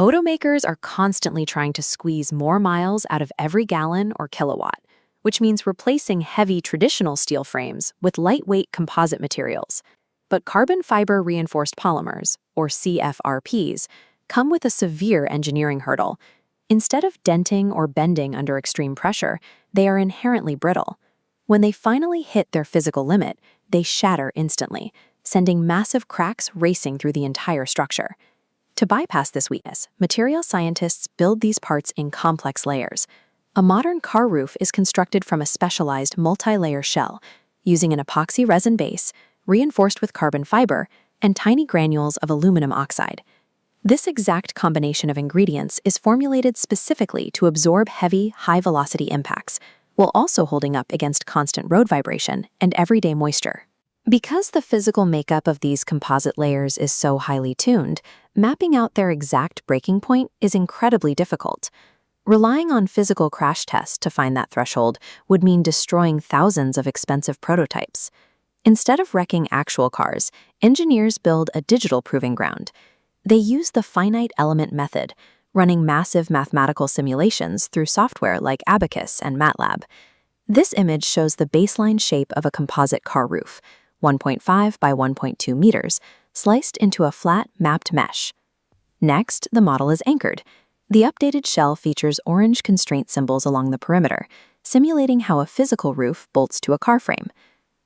Automakers are constantly trying to squeeze more miles out of every gallon or kilowatt, which means replacing heavy traditional steel frames with lightweight composite materials. But carbon fiber reinforced polymers, or CFRPs, come with a severe engineering hurdle. Instead of denting or bending under extreme pressure, they are inherently brittle. When they finally hit their physical limit, they shatter instantly, sending massive cracks racing through the entire structure. To bypass this weakness, material scientists build these parts in complex layers. A modern car roof is constructed from a specialized multi-layer shell, using an epoxy resin base, reinforced with carbon fiber, and tiny granules of aluminum oxide. This exact combination of ingredients is formulated specifically to absorb heavy, high-velocity impacts, while also holding up against constant road vibration and everyday moisture. Because the physical makeup of these composite layers is so highly tuned, mapping out their exact breaking point is incredibly difficult. Relying on physical crash tests to find that threshold would mean destroying thousands of expensive prototypes. Instead of wrecking actual cars, engineers build a digital proving ground. They use the finite element method, running massive mathematical simulations through software like ABAQUS and MATLAB. This image shows the baseline shape of a composite car roof, 1.5 by 1.2 meters, sliced into a flat, mapped mesh. Next, the model is anchored. The updated shell features orange constraint symbols along the perimeter, simulating how a physical roof bolts to a car frame.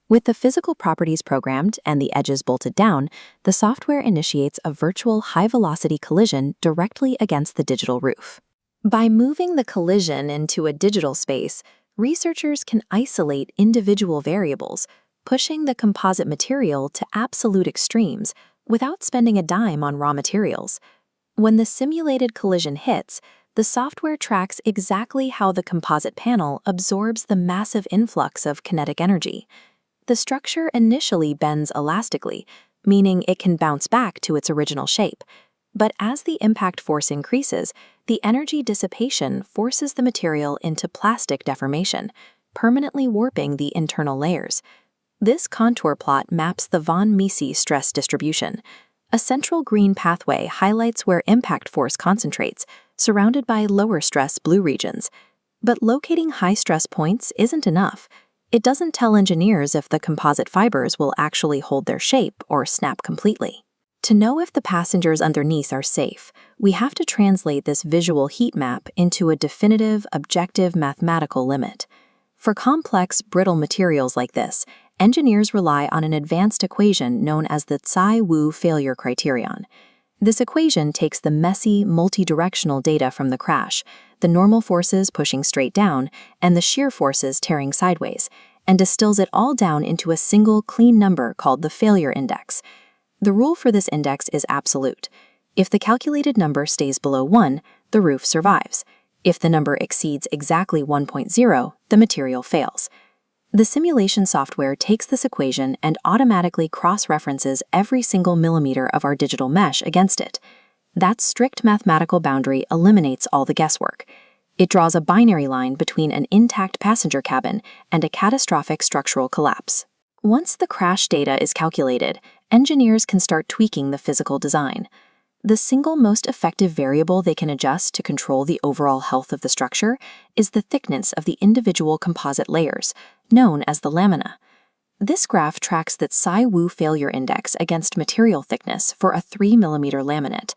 With the physical properties programmed and the edges bolted down, the software initiates a virtual high-velocity collision directly against the digital roof. By moving the collision into a digital space, researchers can isolate individual variables, pushing the composite material to absolute extremes without spending a dime on raw materials. When the simulated collision hits, the software tracks exactly how the composite panel absorbs the massive influx of kinetic energy. The structure initially bends elastically, meaning it can bounce back to its original shape. But as the impact force increases, the energy dissipation forces the material into plastic deformation, permanently warping the internal layers. This contour plot maps the von Mises stress distribution. A central green pathway highlights where impact force concentrates, surrounded by lower stress blue regions. But locating high stress points isn't enough. It doesn't tell engineers if the composite fibers will actually hold their shape or snap completely. To know if the passengers underneath are safe, we have to translate this visual heat map into a definitive, objective mathematical limit. For complex, brittle materials like this, engineers rely on an advanced equation known as the Tsai-Wu failure criterion. This equation takes the messy, multi-directional data from the crash, the normal forces pushing straight down, and the shear forces tearing sideways, and distills it all down into a single clean number called the failure index. The rule for this index is absolute. If the calculated number stays below 1, the roof survives. If the number exceeds exactly 1.0, the material fails. The simulation software takes this equation and automatically cross-references every single millimeter of our digital mesh against it. That strict mathematical boundary eliminates all the guesswork. It draws a binary line between an intact passenger cabin and a catastrophic structural collapse. Once the crash data is calculated, engineers can start tweaking the physical design. The single most effective variable they can adjust to control the overall health of the structure is the thickness of the individual composite layers, known as the lamina. This graph tracks the Tsai-Wu failure index against material thickness for a 3 mm laminate.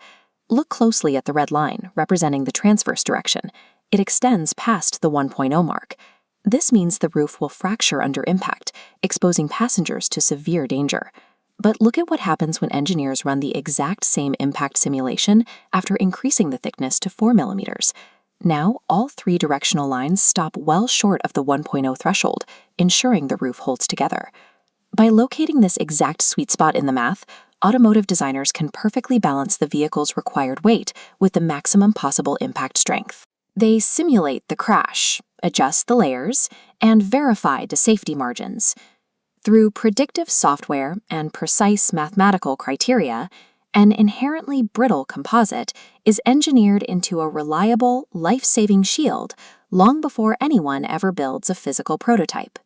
Look closely at the red line, representing the transverse direction. It extends past the 1.0 mark. This means the roof will fracture under impact, exposing passengers to severe danger. But look at what happens when engineers run the exact same impact simulation after increasing the thickness to 4 mm. Now, all 3 directional lines stop well short of the 1.0 threshold, ensuring the roof holds together. By locating this exact sweet spot in the math, automotive designers can perfectly balance the vehicle's required weight with the maximum possible impact strength. They simulate the crash, adjust the layers, and verify the safety margins. Through predictive software and precise mathematical criteria, an inherently brittle composite is engineered into a reliable, life-saving shield long before anyone ever builds a physical prototype.